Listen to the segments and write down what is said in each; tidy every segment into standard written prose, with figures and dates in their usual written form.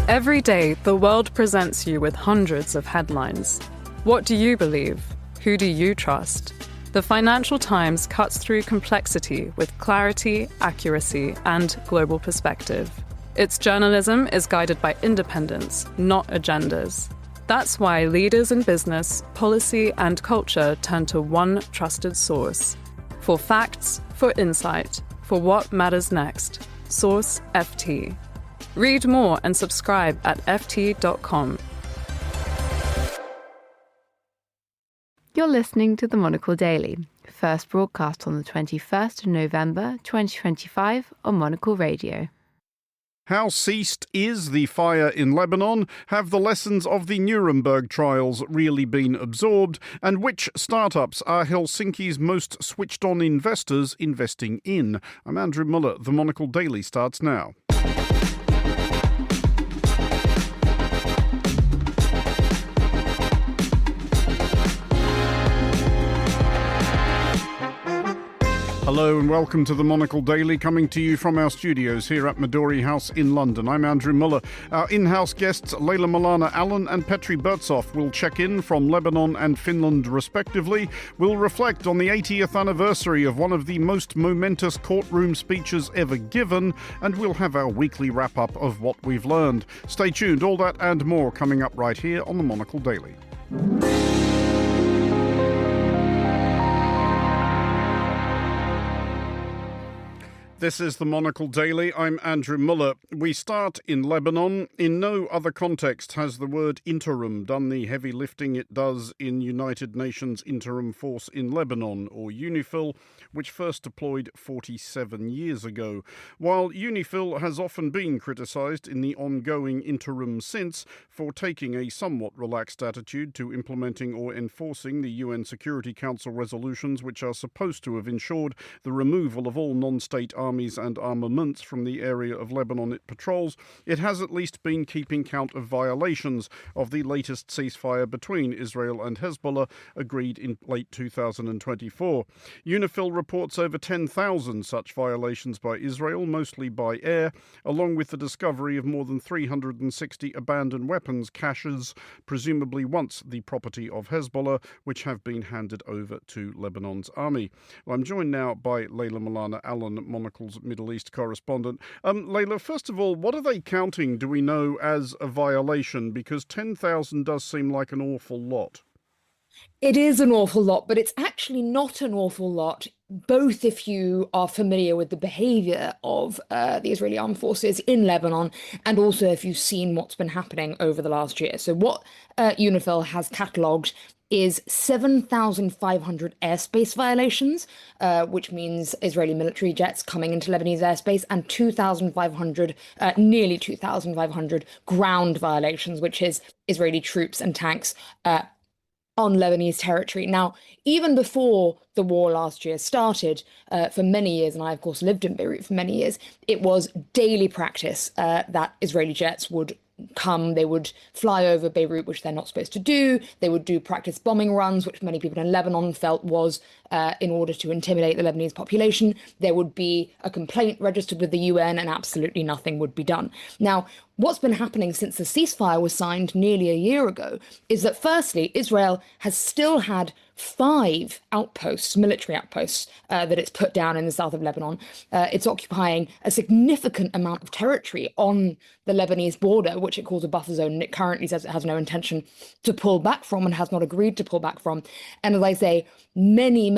Every day, the world presents you with hundreds of headlines. What do you believe? Who do you trust? The Financial Times cuts through complexity with clarity, accuracy, and global perspective. Its journalism is guided by independence, not agendas. That's why leaders in business, policy, and culture turn to one trusted source. For facts, for insight, for what matters next. Source FT. Read more and subscribe at ft.com. You're listening to the Monocle Daily, first broadcast on the 21st of November 2025 on Monocle Radio. How ceased is the fire in Lebanon? Have the lessons of the Nuremberg trials really been absorbed? And which startups are Helsinki's most switched-on investors investing in? I'm Andrew Muller. The Monocle Daily starts now. Hello and welcome to the Monocle Daily, coming to you from our studios here at Midori House in London. I'm Andrew Muller. Our in-house guests, Leila Milana Allen and Petri Burtsov, will check in from Lebanon and Finland respectively. We'll reflect on the 80th anniversary of one of the most momentous courtroom speeches ever given, and we'll have our weekly wrap-up of what we've learned. Stay tuned, all that and more coming up right here on the Monocle Daily. This is the Monocle Daily. I'm Andrew Muller. We start in Lebanon. In no other context has the word interim done the heavy lifting it does in United Nations Interim Force in Lebanon, or Unifil, which first deployed 47 years ago. While Unifil has often been criticised in the ongoing interim since for taking a somewhat relaxed attitude to implementing or enforcing the UN Security Council resolutions which are supposed to have ensured the removal of all non-state armies and armaments from the area of Lebanon it patrols, it has at least been keeping count of violations of the latest ceasefire between Israel and Hezbollah, agreed in late 2024. Unifil reports over 10,000 such violations by Israel, mostly by air, along with the discovery of more than 360 abandoned weapons caches, presumably once the property of Hezbollah, which have been handed over to Lebanon's army. Well, I'm joined now by Leila Milana Allen, Monocle's Middle East correspondent. Leila, first of all, what are they counting, do we know, as a violation? Because 10,000 does seem like an awful lot. It is an awful lot, but it's actually not an awful lot, both if you are familiar with the behavior of the Israeli armed forces in Lebanon, and also if you've seen what's been happening over the last year. So what Unifil has catalogued is 7,500 airspace violations, which means Israeli military jets coming into Lebanese airspace, and 2,500, nearly 2,500 ground violations, which is Israeli troops and tanks on Lebanese territory. Now, even before the war last year started, for many years, and I, of course, lived in Beirut for many years, it was daily practice that Israeli jets would come, they would fly over Beirut, which they're not supposed to do. They would do practice bombing runs, which many people in Lebanon felt was in order to intimidate the Lebanese population. There would be a complaint registered with the UN and absolutely nothing would be done. Now, what's been happening since the ceasefire was signed nearly a year ago is that, firstly, Israel has still had 5 outposts, military outposts, that it's put down in the south of Lebanon. It's occupying a significant amount of territory on the Lebanese border, which it calls a buffer zone, and it currently says it has no intention to pull back from and has not agreed to pull back from. And as I say, many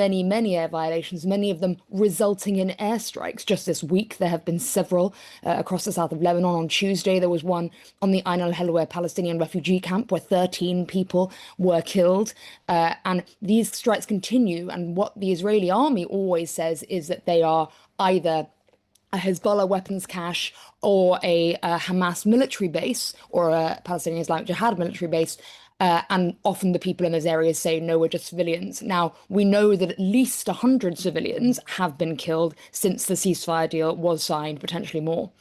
air violations, many of them resulting in airstrikes. Just this week, there have been several across the south of Lebanon. On Tuesday, there was one on the Ain al-Helwa Palestinian refugee camp where 13 people were killed. And these strikes continue. And what the Israeli army always says is that they are either a Hezbollah weapons cache or a Hamas military base or a Palestinian Islamic Jihad military base. And often the people in those areas say, no, we're just civilians. Now, we know that at least 100 civilians have been killed since the ceasefire deal was signed, potentially more.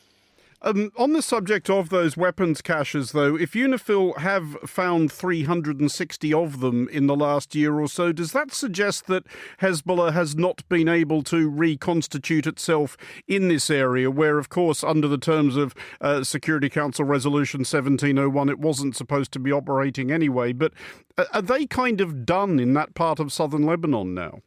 On the subject of those weapons caches, though, if Unifil have found 360 of them in the last year or so, does that suggest that Hezbollah has not been able to reconstitute itself in this area, where, of course, under the terms of Security Council Resolution 1701, it wasn't supposed to be operating anyway? But are they kind of done in that part of southern Lebanon now?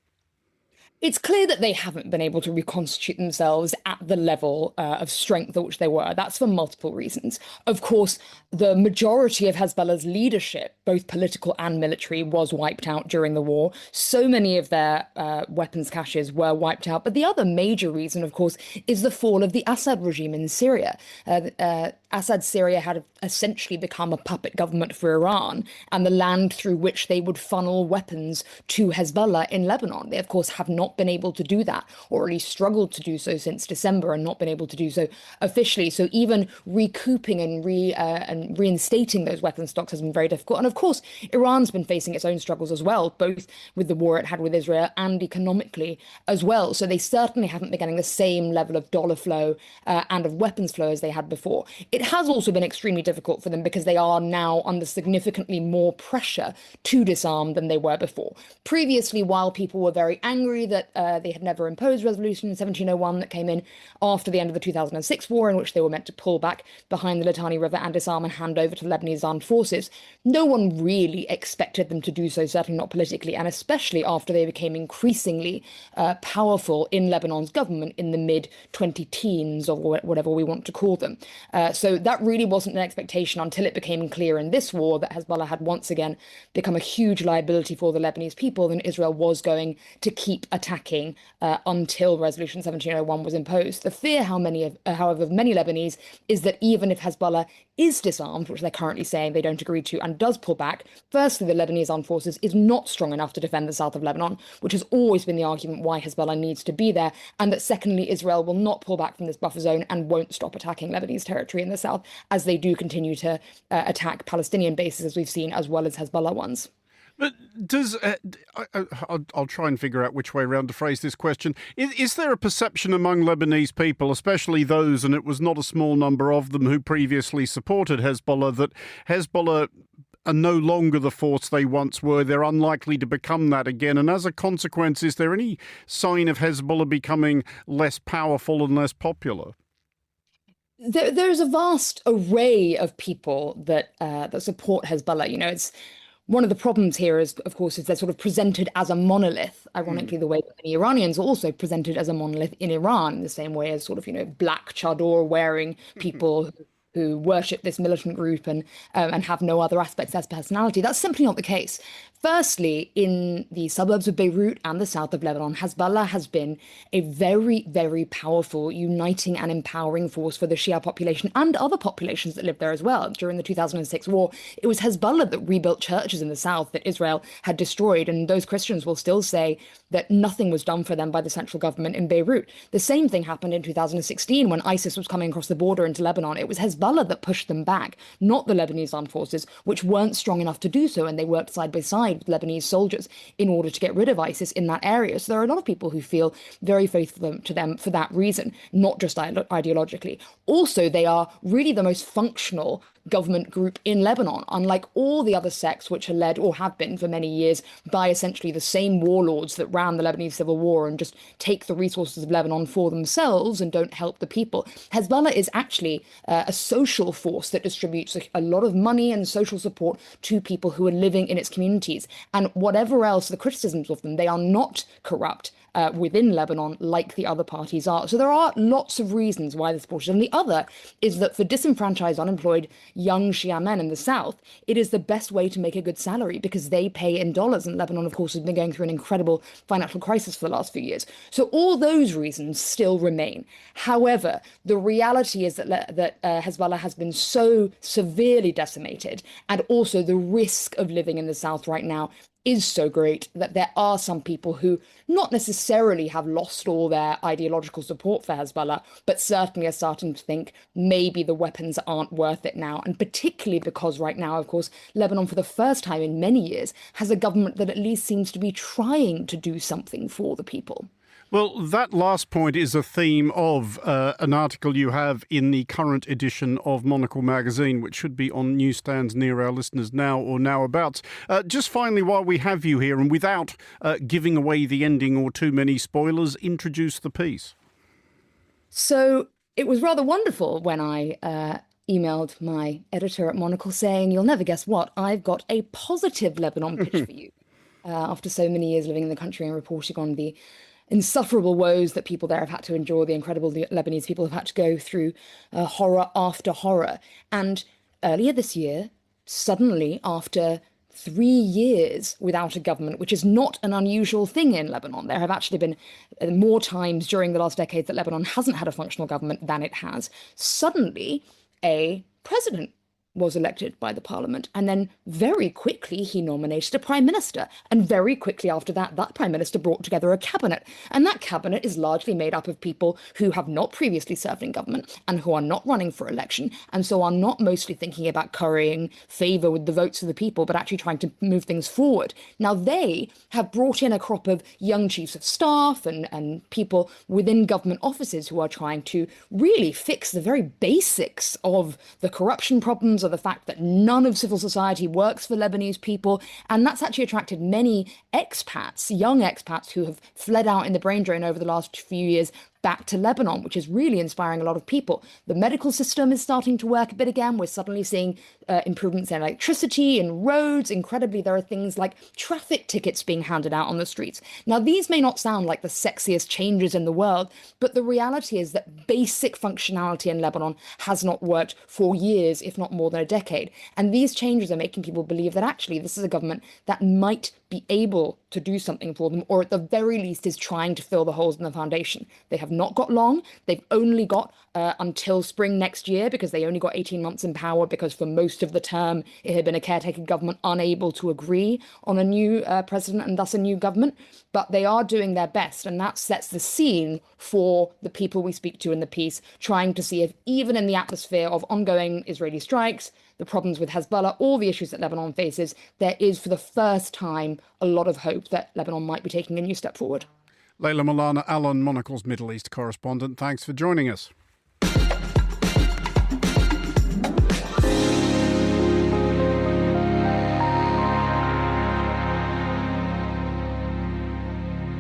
It's clear that they haven't been able to reconstitute themselves at the level of strength at which they were. That's for multiple reasons. Of course, the majority of Hezbollah's leadership, both political and military, was wiped out during the war. So many of their weapons caches were wiped out. But the other major reason, of course, is the fall of the Assad regime in Syria. Assad's Syria had essentially become a puppet government for Iran and the land through which they would funnel weapons to Hezbollah in Lebanon. They, of course, have not been able to do that, or at least struggled to do so since December and not been able to do so officially. So even recouping and reinstating those weapons stocks has been very difficult. And of course, Iran's been facing its own struggles as well, both with the war it had with Israel and economically as well. So they certainly haven't been getting the same level of dollar flow and of weapons flow as they had before. It has also been extremely difficult for them because they are now under significantly more pressure to disarm than they were before. Previously, while people were very angry that they had never imposed Resolution 1701 that came in after the end of the 2006 war, in which they were meant to pull back behind the Litani River and disarm and hand over to the Lebanese armed forces, no one really expected them to do so, certainly not politically, and especially after they became increasingly powerful in Lebanon's government in the mid-2010s, or whatever we want to call them. So that really wasn't an expectation until it became clear in this war that Hezbollah had once again become a huge liability for the Lebanese people, and Israel was going to keep attacking until Resolution 1701 was imposed. The fear, however, of many Lebanese is that even if Hezbollah is disarmed, which they're currently saying they don't agree to, and does pull back, firstly, the Lebanese armed forces is not strong enough to defend the south of Lebanon, which has always been the argument why Hezbollah needs to be there, and that secondly, Israel will not pull back from this buffer zone and won't stop attacking Lebanese territory in the south, as they do continue to attack Palestinian bases, as we've seen, as well as Hezbollah ones. But does I'll try and figure out which way around to phrase this question. Is there a perception among Lebanese people, especially those, and it was not a small number of them who previously supported Hezbollah, that Hezbollah are no longer the force they once were? They're unlikely to become that again. And as a consequence, is there any sign of Hezbollah becoming less powerful and less popular? There's a vast array of people that support Hezbollah. You know, it's one of the problems here is, of course, is they're sort of presented as a monolith, ironically, the way that many Iranians are also presented as a monolith in Iran, in the same way as sort of, black chador wearing people who worship this militant group and have no other aspects as personality. That's simply not the case. Firstly, in the suburbs of Beirut and the south of Lebanon, Hezbollah has been a very, very powerful, uniting and empowering force for the Shia population and other populations that live there as well. During the 2006 war, it was Hezbollah that rebuilt churches in the south that Israel had destroyed, and those Christians will still say that nothing was done for them by the central government in Beirut. The same thing happened in 2016 when ISIS was coming across the border into Lebanon. It was Hezbollah that pushed them back, not the Lebanese armed forces, which weren't strong enough to do so, and they worked side by side with Lebanese soldiers in order to get rid of ISIS in that area. So there are a lot of people who feel very faithful to them for that reason, not just ideologically. Also, they are really the most functional government group in Lebanon, unlike all the other sects which are led, or have been for many years, by essentially the same warlords that ran the Lebanese civil war and just take the resources of Lebanon for themselves and don't help the people. Hezbollah is actually a social force that distributes a lot of money and social support to people who are living in its communities. And whatever else the criticisms of them, they are not corrupt within Lebanon like the other parties are. So there are lots of reasons why they're supported. And the other is that for disenfranchised, unemployed young Shia men in the south, it is the best way to make a good salary because they pay in dollars. And Lebanon, of course, has been going through an incredible financial crisis for the last few years. So all those reasons still remain. However, the reality is that Hezbollah has been so severely decimated, and also the risk of living in the south right now is so great that there are some people who not necessarily have lost all their ideological support for Hezbollah, but certainly are starting to think maybe the weapons aren't worth it now. And particularly because right now, of course, Lebanon, for the first time in many years, has a government that at least seems to be trying to do something for the people. Well, that last point is a theme of an article you have in the current edition of Monocle magazine, which should be on newsstands near our listeners now or now about. Just finally, while we have you here, and without giving away the ending or too many spoilers, introduce the piece. So it was rather wonderful when I emailed my editor at Monocle saying, "You'll never guess what, I've got a positive Lebanon pitch for you." After so many years living in the country and reporting on the insufferable woes that people there have had to endure, the incredible Lebanese people have had to go through, horror after horror. And earlier this year, suddenly, after 3 years without a government, which is not an unusual thing in Lebanon. There have actually been more times during the last decade that Lebanon hasn't had a functional government than it has. Suddenly, a president was elected by the parliament, and then very quickly he nominated a prime minister, and very quickly after that, that prime minister brought together a cabinet, and that cabinet is largely made up of people who have not previously served in government and who are not running for election, and so are not mostly thinking about currying favour with the votes of the people, but actually trying to move things forward. Now they have brought in a crop of young chiefs of staff and people within government offices who are trying to really fix the very basics of the corruption problems, of the fact that none of civil society works for Lebanese people. And that's actually attracted many expats, young expats who have fled out in the brain drain over the last few years back to Lebanon, which is really inspiring a lot of people. The medical system is starting to work a bit again. We're suddenly seeing improvements in electricity and roads. Incredibly, there are things like traffic tickets being handed out on the streets. Now, these may not sound like the sexiest changes in the world, but the reality is that basic functionality in Lebanon has not worked for years, if not more than a decade. And these changes are making people believe that actually this is a government that might be able to do something for them, or at the very least is trying to fill the holes in the foundation. They have not got long. They've only got until spring next year, because they only got 18 months in power, because for most of the term it had been a caretaker government unable to agree on a new president and thus a new government. But they are doing their best, and that sets the scene for the people we speak to in the piece, trying to see if even in the atmosphere of ongoing Israeli strikes, the problems with Hezbollah, all the issues that Lebanon faces, there is for the first time a lot of hope that Lebanon might be taking a new step forward. Leila Malana Allen, Monocle's Middle East correspondent, thanks for joining us.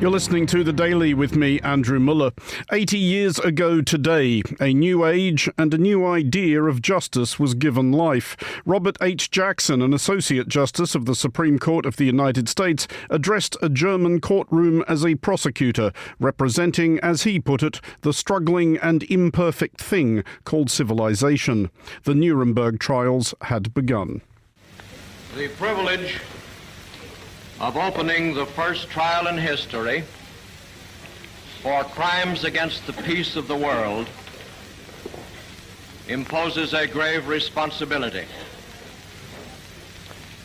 You're listening to The Daily with me, Andrew Muller. 80 years ago today, a new age and a new idea of justice was given life. Robert H. Jackson, an Associate Justice of the Supreme Court of the United States, addressed a German courtroom as a prosecutor, representing, as he put it, the struggling and imperfect thing called civilization. The Nuremberg trials had begun. The privilege of opening the first trial in history for crimes against the peace of the world imposes a grave responsibility.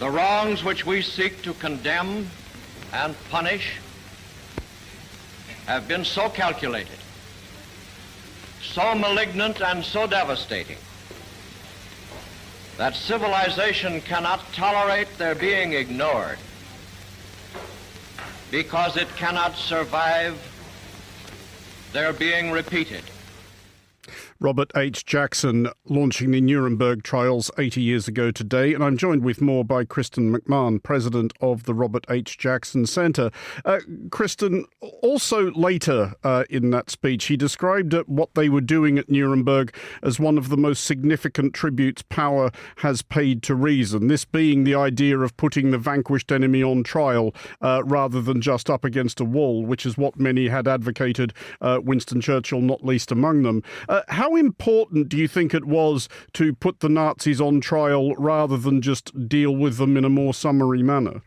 The wrongs which we seek to condemn and punish have been so calculated, so malignant and so devastating that civilization cannot tolerate their being ignored, because it cannot survive their being repeated. Robert H. Jackson launching the Nuremberg trials 80 years ago today. And I'm joined with more by Kristen McMahon, president of the Robert H. Jackson Centre. Kristen, also later in that speech, he described what they were doing at Nuremberg as one of the most significant tributes power has paid to reason, this being the idea of putting the vanquished enemy on trial rather than just up against a wall, which is what many had advocated, Winston Churchill not least among them. How important do you think it was to put the Nazis on trial rather than just deal with them in a more summary manner?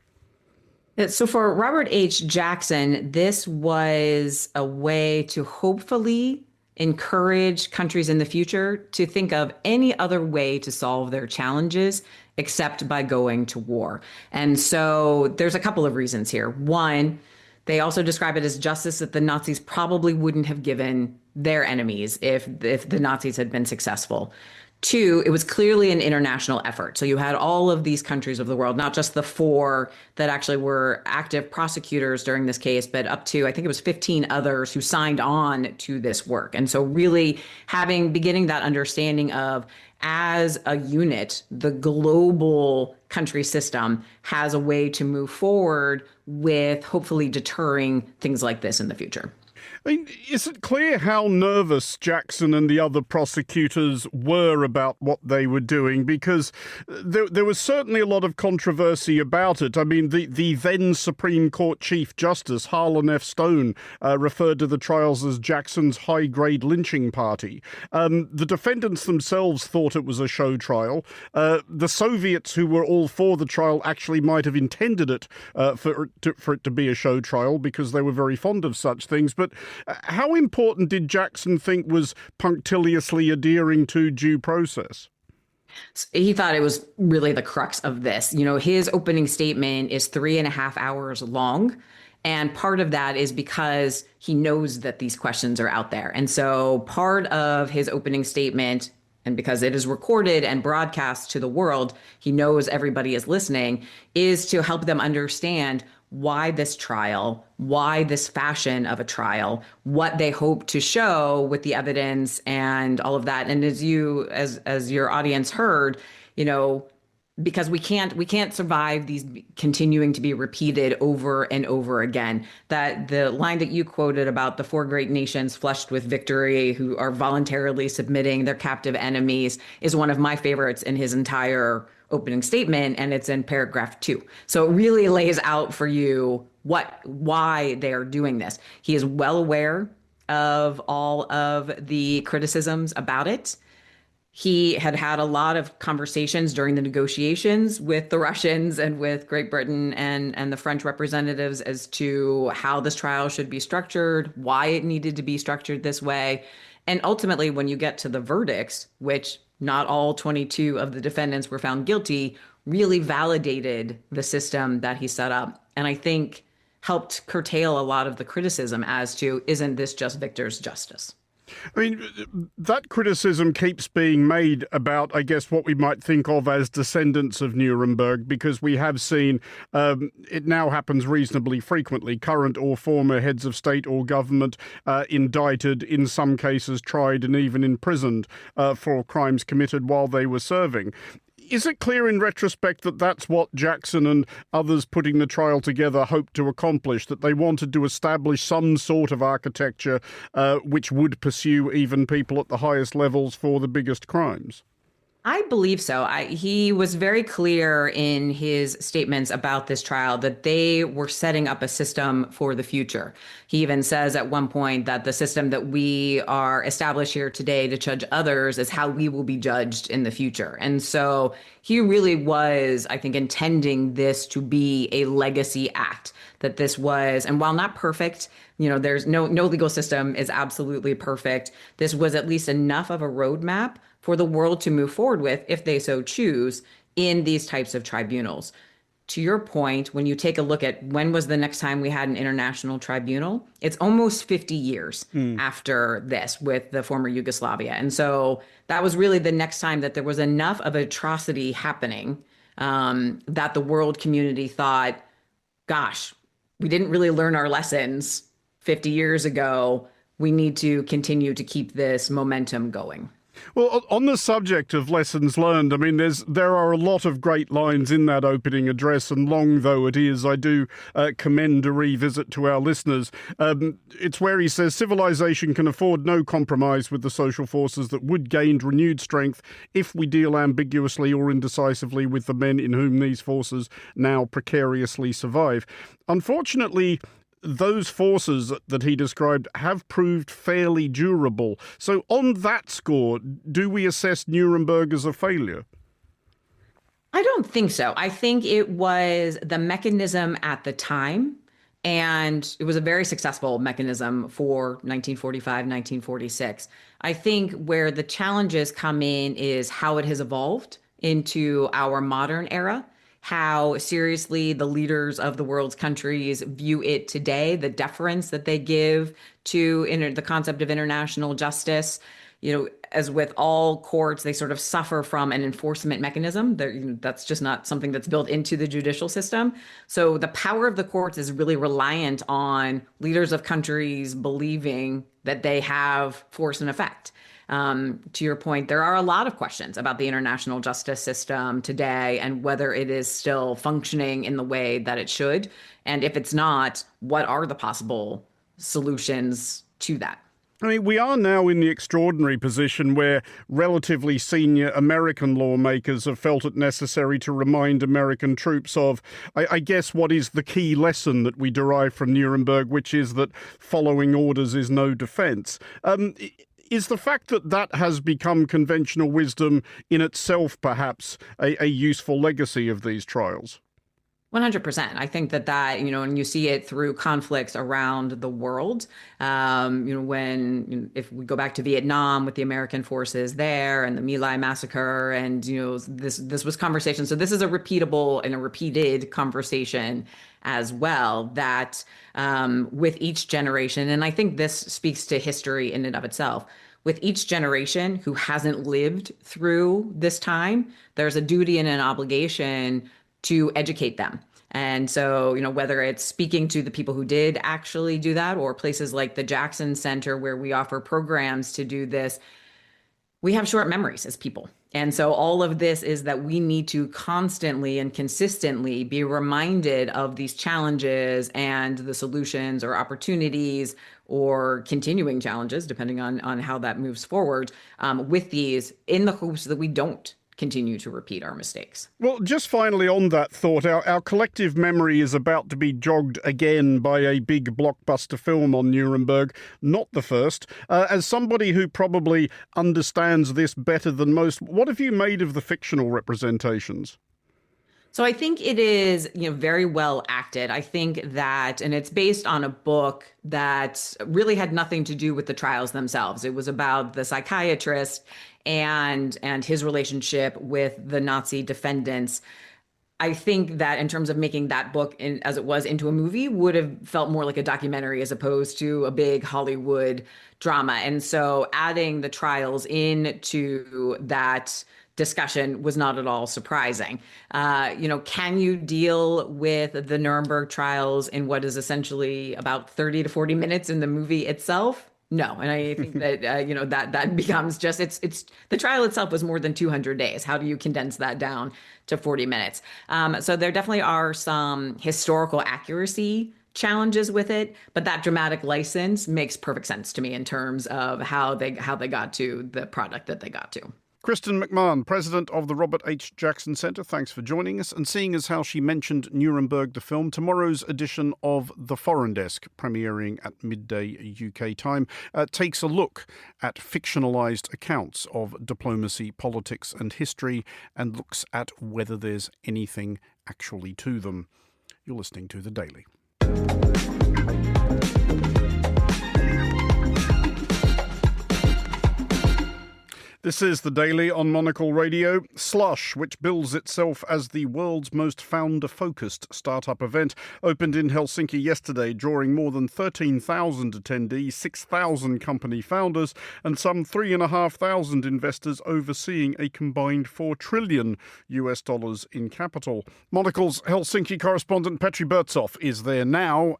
So for Robert H. Jackson, this was a way to hopefully encourage countries in the future to think of any other way to solve their challenges except by going to war. And so there's a couple of reasons here. One, they also describe it as justice that the Nazis probably wouldn't have given their enemies if the Nazis had been successful. Two, it was clearly an international effort. So you had all of these countries of the world, not just the four that actually were active prosecutors during this case, but up to, I think it was 15 others who signed on to this work. And so really beginning that understanding of, as a unit, the global country system has a way to move forward with hopefully deterring things like this in the future. I mean, is it clear how nervous Jackson and the other prosecutors were about what they were doing? Because there was certainly a lot of controversy about it. I mean, the then Supreme Court Chief Justice, Harlan F. Stone, referred to the trials as Jackson's high-grade lynching party. The defendants themselves thought it was a show trial. The Soviets, who were all for the trial, actually might have intended it for it to be a show trial because they were very fond of such things. But how important did Jackson think was punctiliously adhering to due process? He thought it was really the crux of this. His opening statement is 3.5 hours long. And part of that is because he knows that these questions are out there. And so part of his opening statement, and because it is recorded and broadcast to the world, he knows everybody is listening, is to help them understand why this trial, why this fashion of a trial, what they hope to show with the evidence and all of that. And as your audience heard, because we can't survive these continuing to be repeated over and over again. That the line that you quoted about the four great nations flushed with victory who are voluntarily submitting their captive enemies is one of my favorites in his entire opening statement, and it's in paragraph 2. So it really lays out for you why they are doing this. He is well aware of all of the criticisms about it. He had a lot of conversations during the negotiations with the Russians and with Great Britain and the French representatives as to how this trial should be structured, why it needed to be structured this way. And ultimately, when you get to the verdicts, which not all 22 of the defendants were found guilty, really validated the system that he set up. And I think helped curtail a lot of the criticism as to, isn't this just Victor's justice? I mean, that criticism keeps being made about, I guess, what we might think of as descendants of Nuremberg, because we have seen it now happens reasonably frequently. Current or former heads of state or government indicted, in some cases tried and even imprisoned for crimes committed while they were serving. Is it clear in retrospect that that's what Jackson and others putting the trial together hoped to accomplish, that they wanted to establish some sort of architecture which would pursue even people at the highest levels for the biggest crimes? I believe so. He was very clear in his statements about this trial that they were setting up a system for the future. He even says at one point that the system that we are established here today to judge others is how we will be judged in the future. And so he really was, I think, intending this to be a legacy act, that this was, and while not perfect, there's no legal system is absolutely perfect. This was at least enough of a roadmap for the world to move forward with, if they so choose, in these types of tribunals. To your point, when you take a look at when was the next time we had an international tribunal, it's almost 50 years after this with the former Yugoslavia. And so that was really the next time that there was enough of atrocity happening that the world community thought, gosh, we didn't really learn our lessons 50 years ago. We need to continue to keep this momentum going. Well, on the subject of lessons learned, I mean, there are a lot of great lines in that opening address, and long though it is, I do commend a revisit to our listeners. It's where he says, civilization can afford no compromise with the social forces that would gain renewed strength if we deal ambiguously or indecisively with the men in whom these forces now precariously survive. Unfortunately, those forces that he described have proved fairly durable. So on that score, do we assess Nuremberg as a failure? I don't think so. I think it was the mechanism at the time, and it was a very successful mechanism for 1945, 1946. I think where the challenges come in is how it has evolved into our modern era, how seriously the leaders of the world's countries view it today, the deference that they give to the concept of international justice. as with all courts, they sort of suffer from an enforcement mechanism. That's just not something that's built into the judicial system. So the power of the courts is really reliant on leaders of countries believing that they have force and effect. To your point, there are a lot of questions about the international justice system today and whether it is still functioning in the way that it should. And if it's not, what are the possible solutions to that? I mean, we are now in the extraordinary position where relatively senior American lawmakers have felt it necessary to remind American troops of, I guess, what is the key lesson that we derive from Nuremberg, which is that following orders is no defense. Is the fact that that has become conventional wisdom in itself perhaps a useful legacy of these trials? 100%. I think that, and you see it through conflicts around the world. If we go back to Vietnam with the American forces there and the My Lai massacre, and, this was conversation. So this is a repeatable and a repeated conversation as well that with each generation, and I think this speaks to history in and of itself. With each generation who hasn't lived through this time, there's a duty and an obligation to educate them. And so, whether it's speaking to the people who did actually do that or places like the Jackson Center where we offer programs to do this, we have short memories as people. And so all of this is that we need to constantly and consistently be reminded of these challenges and the solutions or opportunities or continuing challenges, depending on how that moves forward, with these in the hopes that we don't continue to repeat our mistakes. Well, just finally on that thought, our collective memory is about to be jogged again by a big blockbuster film on Nuremberg, not the first. As somebody who probably understands this better than most, what have you made of the fictional representations? So I think it is, very well acted. I think that, and it's based on a book that really had nothing to do with the trials themselves. It was about the psychiatrist and his relationship with the Nazi defendants. I think that in terms of making that book as it was into a movie would have felt more like a documentary as opposed to a big Hollywood drama. And so adding the trials into that discussion was not at all surprising. Can you deal with the Nuremberg trials in what is essentially about 30 to 40 minutes in the movie itself? No. And I think that, that becomes just, it's the trial itself was more than 200 days. How do you condense that down to 40 minutes? So there definitely are some historical accuracy challenges with it, but that dramatic license makes perfect sense to me in terms of how they got to the product that they got to. Kristen McMahon, president of the Robert H. Jackson Center, thanks for joining us and seeing as how she mentioned Nuremberg the film. Tomorrow's edition of The Foreign Desk, premiering at midday UK time, takes a look at fictionalised accounts of diplomacy, politics and history and looks at whether there's anything actually to them. You're listening to The Daily. This is The Daily on Monocle Radio. Slush, which bills itself as the world's most founder-focused startup event, opened in Helsinki yesterday, drawing more than 13,000 attendees, 6,000 company founders, and some 3,500 investors overseeing a combined $4 trillion in capital. Monocle's Helsinki correspondent Petri Burtsoff is there now.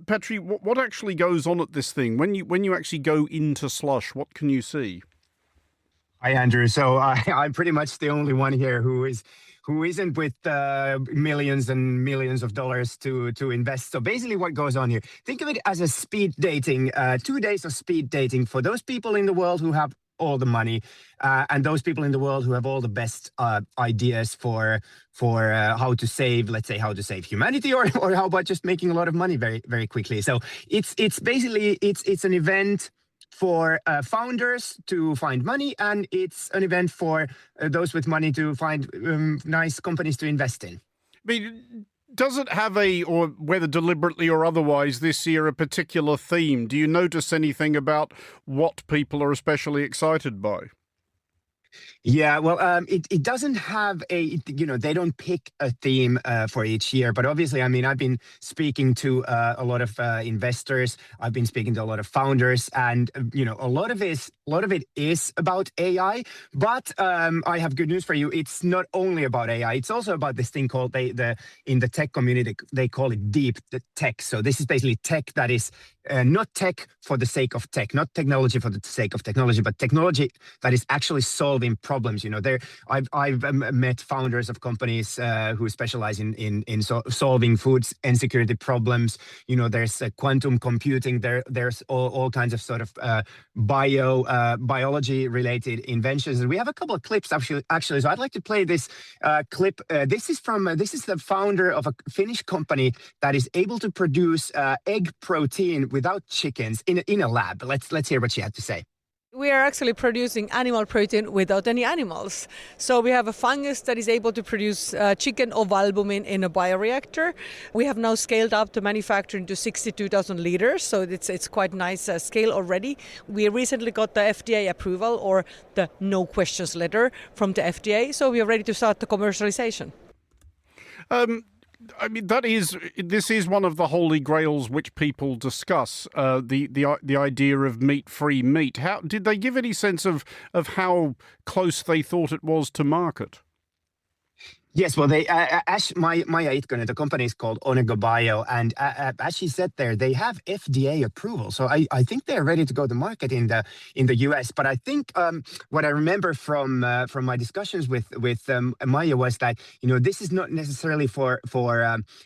Petri, what actually goes on at this thing? When you actually go into Slush, what can you see? Hi, Andrew. So I'm pretty much the only one here who isn't with millions and millions of dollars to invest. So basically what goes on here, think of it as a speed dating, 2 days of speed dating for those people in the world who have all the money and those people in the world who have all the best ideas for how to save, let's say, how to save humanity or how about just making a lot of money very, very quickly. So it's basically an event for founders to find money, and it's an event for those with money to find nice companies to invest in. I mean, does it have or whether deliberately or otherwise, this year a particular theme? Do you notice anything about what people are especially excited by? Yeah, well, it doesn't have they don't pick a theme for each year. But obviously, I mean, I've been speaking to a lot of investors. I've been speaking to a lot of founders, and a lot of it is about AI. But I have good news for you. It's not only about AI. It's also about this thing called in the tech community they call it deep tech. So this is basically tech that is not tech for the sake of tech, not technology for the sake of technology, but technology that is actually solving problems. I've met founders of companies who specialize in solving food insecurity problems. There's quantum computing. There's all kinds of sort of biology related inventions, and we have a couple of clips actually. So I'd like to play this clip. This is the founder of a Finnish company that is able to produce egg protein without chickens in a lab. Let's hear what she had to say. We are actually producing animal protein without any animals. So we have a fungus that is able to produce chicken ovalbumin in a bioreactor. We have now scaled up the manufacturing to 62,000 liters, so it's quite nice scale already. We recently got the FDA approval, or the no questions letter from the FDA, so we are ready to start the commercialization. I mean, this is one of the holy grails which people discuss, the idea of meat-free meat. How did they give any sense of how close they thought it was to market? Yes, well, they Maija Itkonen, the company is called Onego Bio, and as she said there, they have FDA approval. So I think they're ready to go to market in the US. But I think what I remember from my discussions with Maija was that this is not necessarily for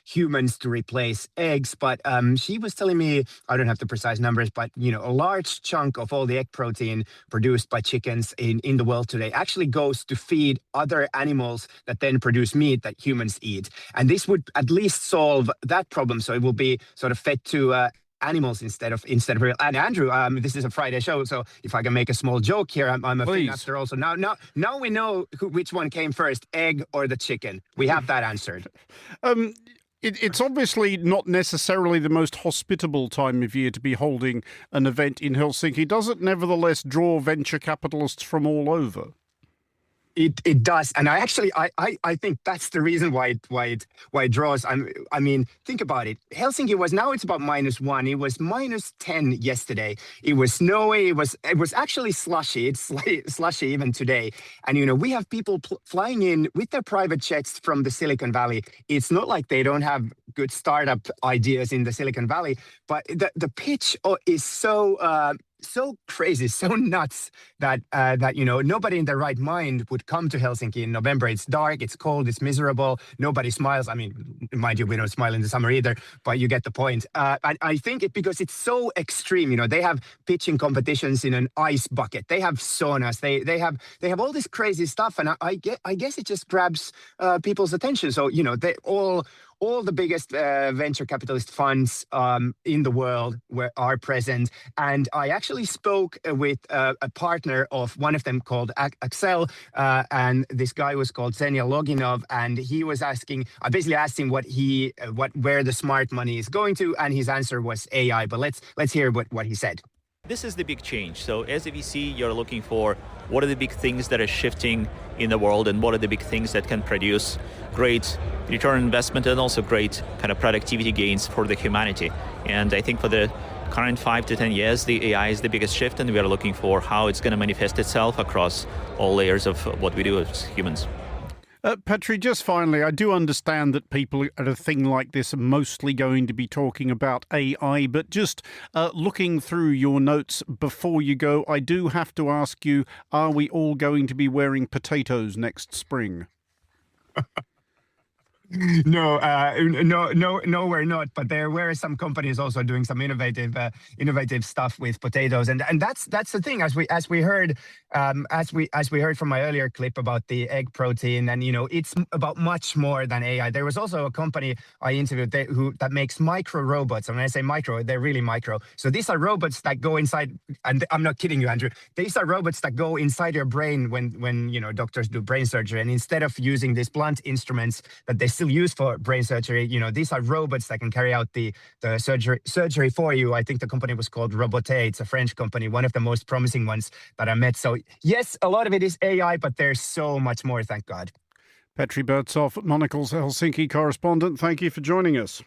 humans to replace eggs, but she was telling me, I don't have the precise numbers, but a large chunk of all the egg protein produced by chickens in the world today actually goes to feed other animals that then produce meat that humans eat. And this would at least solve that problem. So it will be sort of fed to animals instead of real. And Andrew, this is a Friday show, so if I can make a small joke here, I'm a Finn after all. So now we know which one came first, egg or the chicken. We have that answered. It's obviously not necessarily the most hospitable time of year to be holding an event in Helsinki. Does it nevertheless draw venture capitalists from all over? It does, and I think that's the reason why it draws. I mean, think about it. Helsinki it's about -1. It was -10 yesterday. It was snowy. It was actually slushy. It's slushy even today. And we have people flying in with their private jets from the Silicon Valley. It's not like they don't have good startup ideas in the Silicon Valley, but the pitch is so crazy, so nuts that nobody in their right mind would come to Helsinki in November. It's dark, it's cold, it's miserable. Nobody smiles. I mean, mind you, we don't smile in the summer either, but you get the point. And I think because it's so extreme. They have pitching competitions in an ice bucket. They have saunas. They have all this crazy stuff, and I guess it just grabs people's attention. So they all the biggest venture capitalist funds in the world are present. And I actually spoke with a partner of one of them called Axel, and this guy was called Zenia Loginov, and he was asking, I basically asked him where the smart money is going to, and his answer was AI. But let's hear what he said. This is the big change. So as a VC, you're looking for what are the big things that are shifting in the world, and what are the big things that can produce great return on investment and also great kind of productivity gains for the humanity. And I think for the current 5 to 10 years, the AI is the biggest shift, and we are looking for how it's going to manifest itself across all layers of what we do as humans. Petri, just finally, I do understand that people at a thing like this are mostly going to be talking about AI, but just looking through your notes before you go, I do have to ask you, are we all going to be wearing potatoes next spring? No, we're not. But there were some companies also doing some innovative stuff with potatoes, and that's the thing. As we heard from my earlier clip about the egg protein, and it's about much more than AI. There was also a company I interviewed that makes micro robots. And when I say micro, they're really micro. So these are robots that go inside, and I'm not kidding you, Andrew. These are robots that go inside your brain when doctors do brain surgery, and instead of using these blunt instruments that they still used for brain surgery. These are robots that can carry out the surgery for you. I think the company was called Roboté. It's a French company, one of the most promising ones that I met. So yes, a lot of it is AI, but there's so much more, thank God. Petri Bertsoff, Monocle's Helsinki correspondent, thank you for joining us.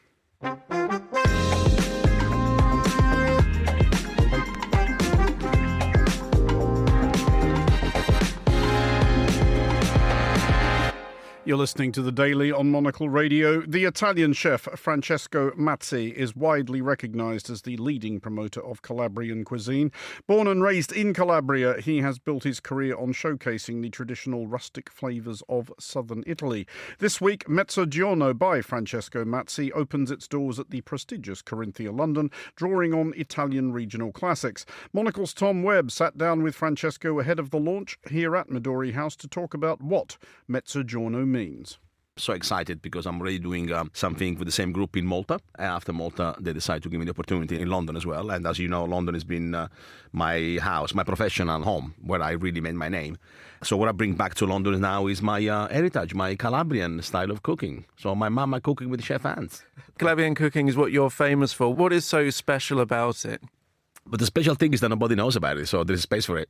You're listening to The Daily on Monocle Radio. The Italian chef Francesco Mazzi is widely recognised as the leading promoter of Calabrian cuisine. Born and raised in Calabria, he has built his career on showcasing the traditional rustic flavours of southern Italy. This week, Mezzogiorno by Francesco Mazzi opens its doors at the prestigious Corinthia, London, drawing on Italian regional classics. Monocle's Tom Webb sat down with Francesco ahead of the launch here at Midori House to talk about what Mezzogiorno means. So excited because I'm already doing something with the same group in Malta. And after Malta, they decided to give me the opportunity in London as well. And as you know, London has been my house, my professional home, where I really made my name. So what I bring back to London now is my heritage, my Calabrian style of cooking. So my mama cooking with chef hands. Calabrian cooking is what you're famous for. What is so special about it? But the special thing is that nobody knows about it, so there's space for it.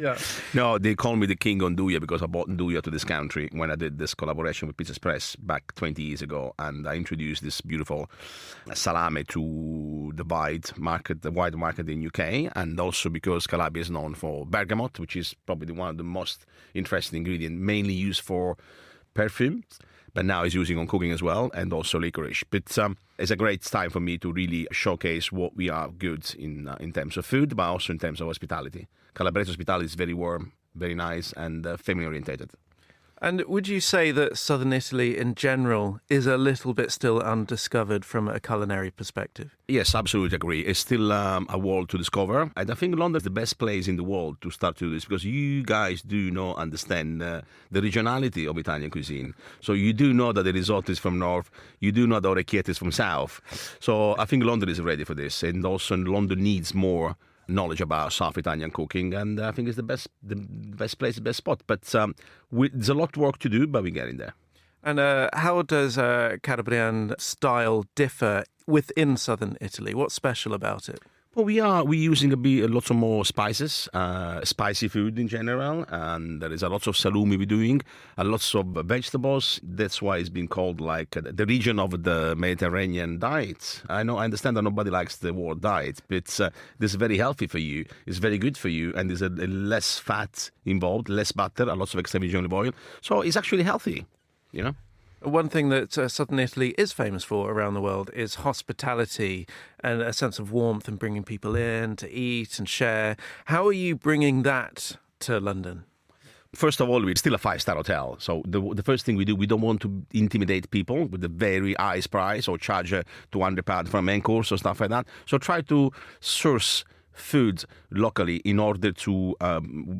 Yeah. No, they call me the king on Nduja because I brought Nduja to this country when I did this collaboration with Pizza Express back 20 years ago, and I introduced this beautiful salami to the wide market in UK, and also because Calabria is known for bergamot, which is probably one of the most interesting ingredients, mainly used for perfume, but now is using on cooking as well, and also licorice. But it's a great time for me to really showcase what we are good in terms of food, but also in terms of hospitality. Calabrese hospitality is very warm, very nice, and family-orientated. And would you say that southern Italy in general is a little bit still undiscovered from a culinary perspective? Yes, absolutely agree. It's still a world to discover. And I think London is the best place in the world to start to do this because you guys do not understand the regionality of Italian cuisine. So you do know that the risotto is from north, you do know that orecchiette is from south. So I think London is ready for this. And also London needs more knowledge about South Italian cooking, and I think it's the best place, the best spot. But there's a lot of work to do, but we're getting there. And how does Calabrian style differ within southern Italy? What's special about it? Well, we're using a lot of more spices, spicy food in general, and there is a lot of salumi we're doing, a lot of vegetables. That's why it's been called like the region of the Mediterranean diet. I understand that nobody likes the word diet, but this is very healthy for you. It's very good for you, and there's a less fat involved, less butter, a lot of extra virgin olive oil. So it's actually healthy, you know. One thing that southern Italy is famous for around the world is hospitality and a sense of warmth and bringing people in to eat and share. How are you bringing that to London? First of all, we're still a 5-star hotel. So the first thing we do, we don't want to intimidate people with a very high price or charge £200 for a main course or stuff like that. So try to source food locally in order to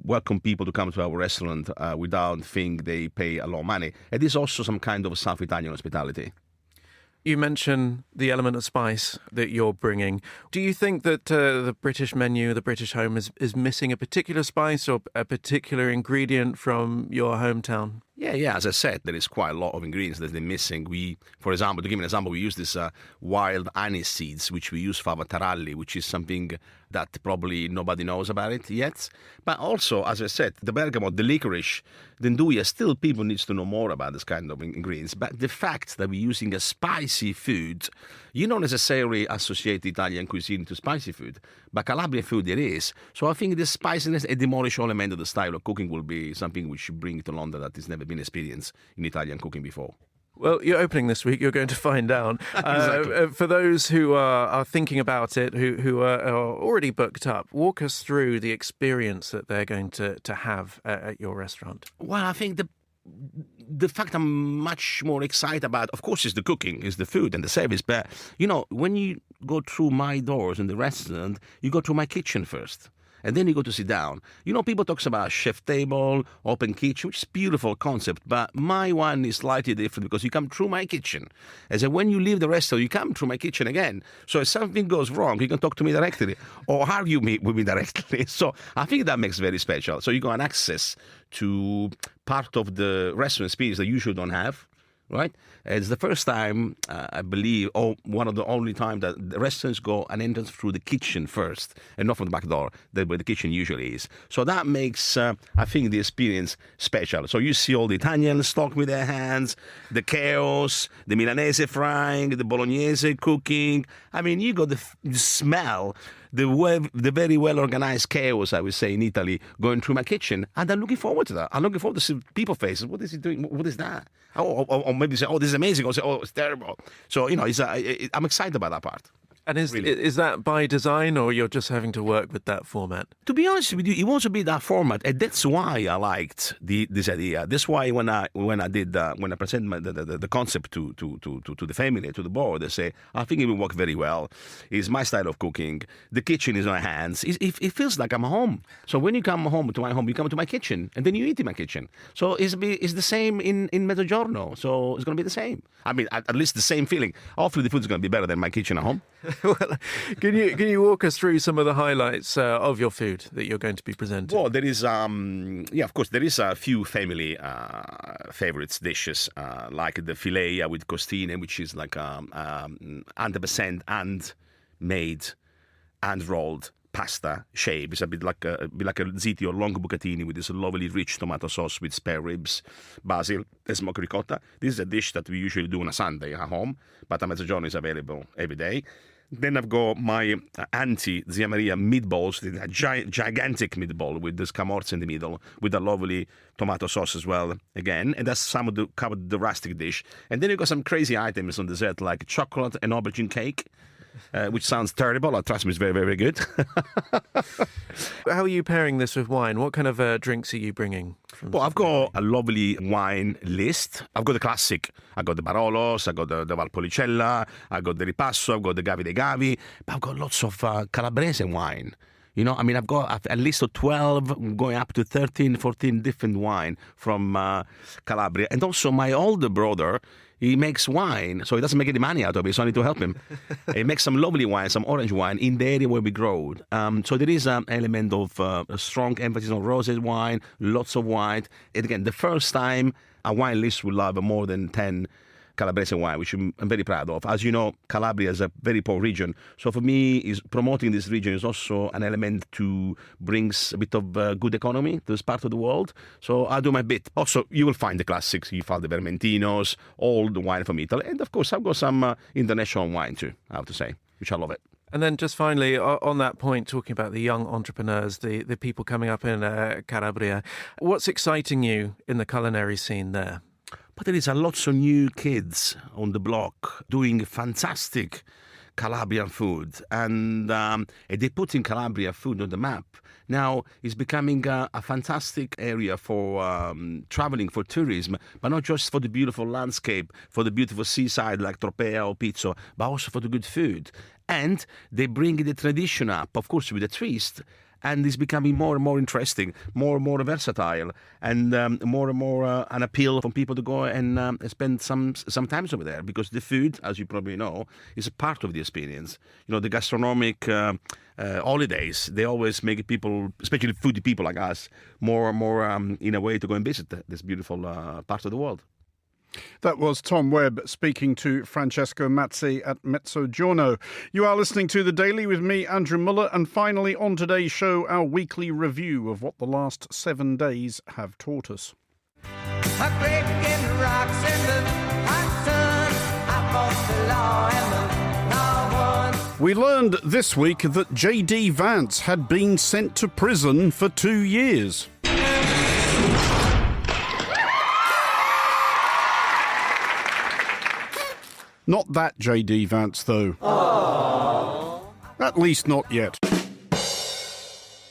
welcome people to come to our restaurant without think they pay a lot of money. It is also some kind of South Italian hospitality. You mentioned the element of spice that you're bringing. Do you think that the British menu, the British home, is missing a particular spice or a particular ingredient from your hometown? Yeah. As I said, there is quite a lot of ingredients that they're missing. For example, to give you an example, we use this wild anise seeds, which we use for taralli, which is something that probably nobody knows about it yet. But also, as I said, the bergamot, the licorice, the nduja, still people need to know more about this kind of ingredients. But the fact that we're using a spicy food, you don't necessarily associate Italian cuisine to spicy food, but Calabrian food it is. So I think the spiciness and demolish element of the style of cooking will be something we should bring to London that has never been experienced in Italian cooking before. Well, you're opening this week. You're going to find out. Exactly. For those who are thinking about it, who are already booked up, walk us through the experience that they're going to have at your restaurant. Well, I think the fact I'm much more excited about, of course, is the cooking, is the food and the service. But, when you go through my doors in the restaurant, you go through my kitchen first. And then you go to sit down. People talk about chef table, open kitchen, which is a beautiful concept. But my one is slightly different because you come through my kitchen. As in when you leave the restaurant, you come through my kitchen again. So if something goes wrong, you can talk to me directly or argue with me directly. So I think that makes it very special. So you got an access to part of the restaurant experience that you usually don't have. right? It's the first time, I believe, or one of the only time that the restaurants go an entrance through the kitchen first and not from the back door, where the kitchen usually is. So that makes, I think, the experience special. So you see all the Italians talk with their hands, the chaos, the Milanese frying, the Bolognese cooking. I mean, you got the smell, the very well-organized chaos, I would say, in Italy going through my kitchen. And I'm looking forward to that. I'm looking forward to see people's faces. What is he doing? What is that? Or maybe say, oh, this is amazing. Or say, oh, it's terrible. So, I'm excited about that part. And is that by design, or you're just having to work with that format? To be honest with you, it wants to be that format, and that's why I liked this idea. That's why when I presented the concept to the family, to the board, they say, I think it will work very well. It's my style of cooking. The kitchen is in my hands. It feels like I'm home. So when you come home to my home, you come to my kitchen, and then you eat in my kitchen. So it's the same in Mezzogiorno. So it's going to be the same. I mean, at least the same feeling. Hopefully, the food's going to be better than my kitchen at home. Well, can you walk us through some of the highlights of your food that you're going to be presenting? Well, there is, of course, there is a few family favorites dishes, like the filet with costine, which is like 100% hand-made, hand-rolled pasta shape. It's a bit like a ziti or long bucatini with this lovely rich tomato sauce with spare ribs, basil, and smoked ricotta. This is a dish that we usually do on a Sunday at home, but a Mezzogiorno is available every day. Then I've got my auntie Zia Maria meatballs, a gigantic meatball with the scamorza in the middle, with a lovely tomato sauce as well, again. And that's some of the rustic dish. And then you've got some crazy items on dessert, like chocolate and aubergine cake, which sounds terrible. Trust me, it's very, very good. How are you pairing this with wine? What kind of drinks are you bringing? Well, I've got a lovely wine list. I've got the classic. I've got the Barolos, I've got the Valpolicella, I've got the Ripasso, I've got the Gavi dei Gavi, but I've got lots of Calabrese wine. I've got a list of 12, going up to 13, 14 different wine from Calabria. And also my older brother, he makes wine, so he doesn't make any money out of it, so I need to help him. He makes some lovely wine, some orange wine, in the area where we grow. So there is an element of a strong emphasis on rosé wine, lots of white. And again, the first time a wine list will have more than 10 Calabrese wine, which I'm very proud of. As you know, Calabria is a very poor region. So for me, promoting this region is also an element to bring a bit of good economy to this part of the world. So I'll do my bit. Also, you will find the classics. You find the Vermentinos, all the wine from Italy. And of course, I've got some international wine too, I have to say, which I love it. And then just finally, on that point, talking about the young entrepreneurs, the people coming up in Calabria, what's exciting you in the culinary scene there? But there is a lots of new kids on the block doing fantastic Calabrian food, and they put in Calabria food on the map. Now it's becoming a fantastic area for traveling, for tourism, but not just for the beautiful landscape, for the beautiful seaside like Tropea or Pizzo, but also for the good food. And they bring the tradition up, of course, with a twist. And it's becoming more and more interesting, more and more versatile, and more and more an appeal for people to go and spend some time over there, because the food, as you probably know, is a part of the experience. The gastronomic holidays, they always make people, especially foodie people like us, more and more in a way to go and visit this beautiful part of the world. That was Tom Webb speaking to Francesco Mazzi at Mezzogiorno. You are listening to The Daily with me, Andrew Muller, and finally on today's show, our weekly review of what the last 7 days have taught us. We learned this week that J.D. Vance had been sent to prison for 2 years. Not that J.D. Vance, though. Aww. At least not yet.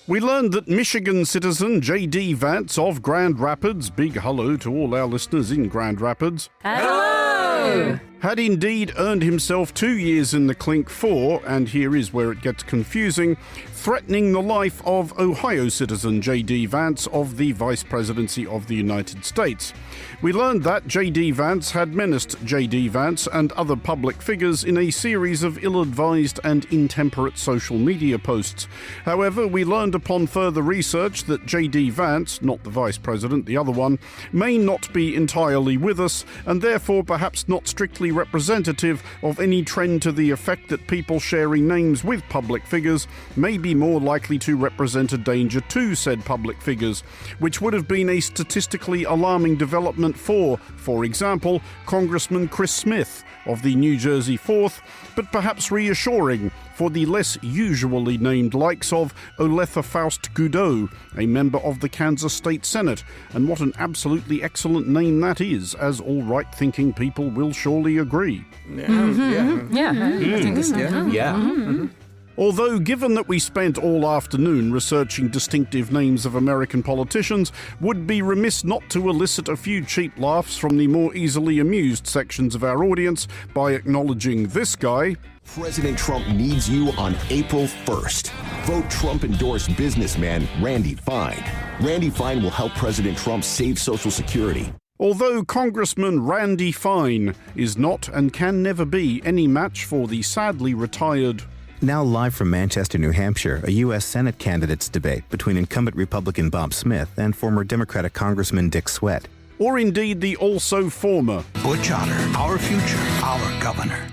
We learned that Michigan citizen J.D. Vance of Grand Rapids, big hello to all our listeners in Grand Rapids. Hello! Had indeed earned himself 2 years in the clink for, and here is where it gets confusing, threatening the life of Ohio citizen J.D. Vance of the Vice Presidency of the United States. We learned that J.D. Vance had menaced J.D. Vance and other public figures in a series of ill-advised and intemperate social media posts. However, we learned upon further research that J.D. Vance, not the Vice President, the other one, may not be entirely with us and therefore perhaps not strictly representative of any trend to the effect that people sharing names with public figures may be more likely to represent a danger to said public figures, which would have been a statistically alarming development for example, Congressman Chris Smith of the New Jersey 4th, but perhaps reassuring for the less usually named likes of Oletha Faust Goudreau, a member of the Kansas State Senate. And what an absolutely excellent name that is, as all right-thinking people will surely agree. I think so. Although, given that we spent all afternoon researching distinctive names of American politicians, would be remiss not to elicit a few cheap laughs from the more easily amused sections of our audience by acknowledging this guy. President Trump needs you on April 1st. Vote Trump-endorsed businessman Randy Fine. Randy Fine will help President Trump save Social Security. Although Congressman Randy Fine is not and can never be any match for the sadly retired... Now live from Manchester, New Hampshire, a U.S. Senate candidates debate between incumbent Republican Bob Smith and former Democratic Congressman Dick Sweat. Or indeed the also former... Butch Otter, our future, our governor.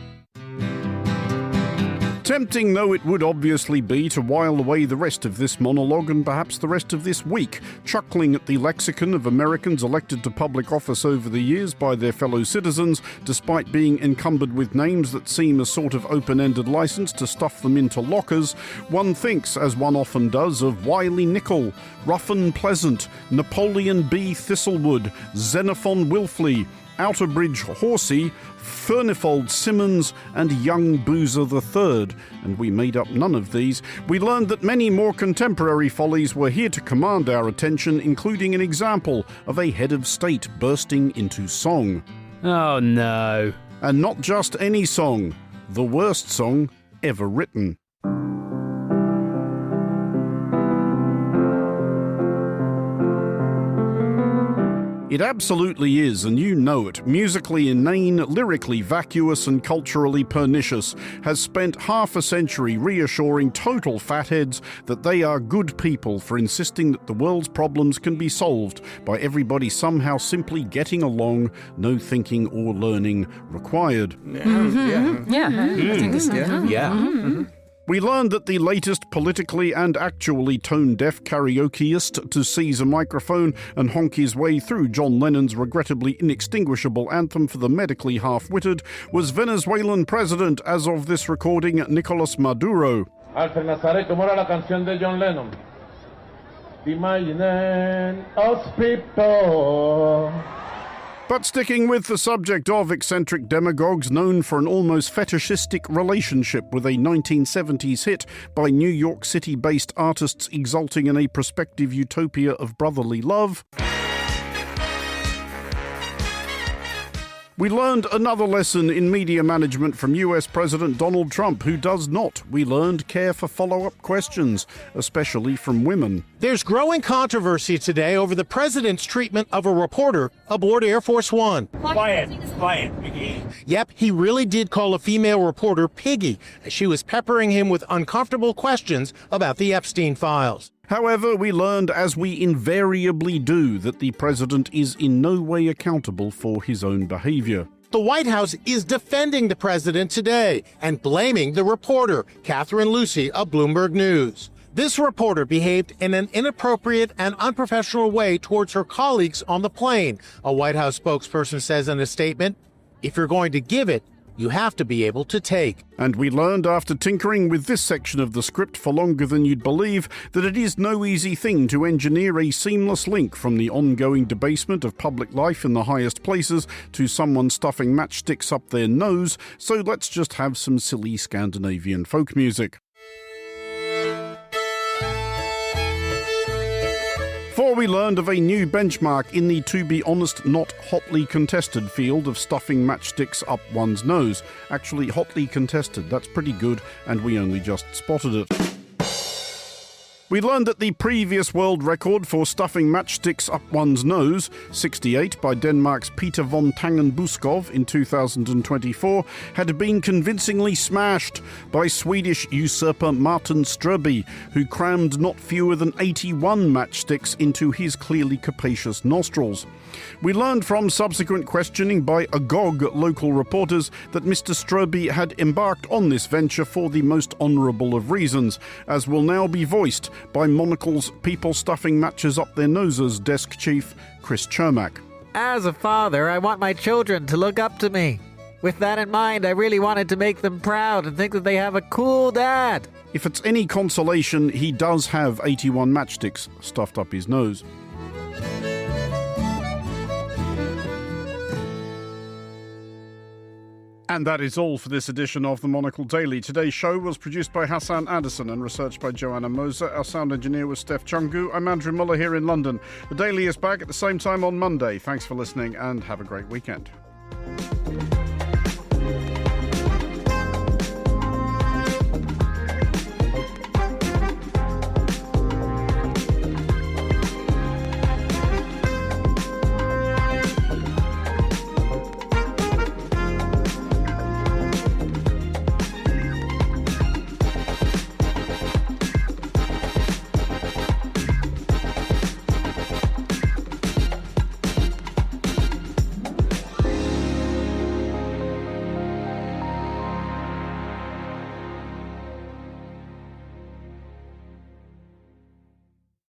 Tempting though it would obviously be to while away the rest of this monologue and perhaps the rest of this week, chuckling at the lexicon of Americans elected to public office over the years by their fellow citizens, despite being encumbered with names that seem a sort of open-ended license to stuff them into lockers, one thinks, as one often does, of Wiley Nickel, Ruffin Pleasant, Napoleon B. Thistlewood, Xenophon Wilfley, Outerbridge Horsey, Furnifold Simmons and Young Boozer III, and we made up none of these. We learned that many more contemporary follies were here to command our attention, including an example of a head of state bursting into song. Oh no. And not just any song, the worst song ever written. It absolutely is, and you know it. Musically inane, lyrically vacuous, and culturally pernicious, has spent half a century reassuring total fatheads that they are good people for insisting that the world's problems can be solved by everybody somehow simply getting along, no thinking or learning required. We learned that the latest politically and actually tone-deaf karaokeist to seize a microphone and honk his way through John Lennon's regrettably inextinguishable anthem for the medically half-witted was Venezuelan president, as of this recording, Nicolas Maduro. Alfred Nazaret, ¿cómo era la canción de John Lennon? Imagine us people. But sticking with the subject of eccentric demagogues known for an almost fetishistic relationship with a 1970s hit by New York City-based artists exulting in a prospective utopia of brotherly love, we learned another lesson in media management from US President Donald Trump, who does not, we learned, care for follow-up questions, especially from women. There's growing controversy today over the president's treatment of a reporter aboard Air Force One. Quiet, Piggy. Yep, he really did call a female reporter Piggy, as she was peppering him with uncomfortable questions about the Epstein files. However, we learned, as we invariably do, that the president is in no way accountable for his own behavior. The White House is defending the president today and blaming the reporter, Catherine Lucy of Bloomberg News. This reporter behaved in an inappropriate and unprofessional way towards her colleagues on the plane, a White House spokesperson says in a statement. If you're going to give it, you have to be able to take. And we learned after tinkering with this section of the script for longer than you'd believe that it is no easy thing to engineer a seamless link from the ongoing debasement of public life in the highest places to someone stuffing matchsticks up their nose, so let's just have some silly Scandinavian folk music. For we learned of a new benchmark in the, to be honest, not hotly contested field of stuffing matchsticks up one's nose. Actually, hotly contested, that's pretty good, and we only just spotted it. We learned that the previous world record for stuffing matchsticks up one's nose, 68 by Denmark's Peter von Tangenbuskov in 2024, had been convincingly smashed by Swedish usurper Martin Ströby, who crammed not fewer than 81 matchsticks into his clearly capacious nostrils. We learned from subsequent questioning by agog local reporters that Mr. Ströby had embarked on this venture for the most honourable of reasons, as will now be voiced by Monocle's People Stuffing Matches Up Their Noses desk chief, Chris Chermak. As a father, I want my children to look up to me. With that in mind, I really wanted to make them proud and think that they have a cool dad. If it's any consolation, he does have 81 matchsticks stuffed up his nose. And that is all for this edition of the Monocle Daily. Today's show was produced by Hassan Addison and researched by Joanna Moser. Our sound engineer was Steph Chungu. I'm Andrew Muller here in London. The Daily is back at the same time on Monday. Thanks for listening and have a great weekend.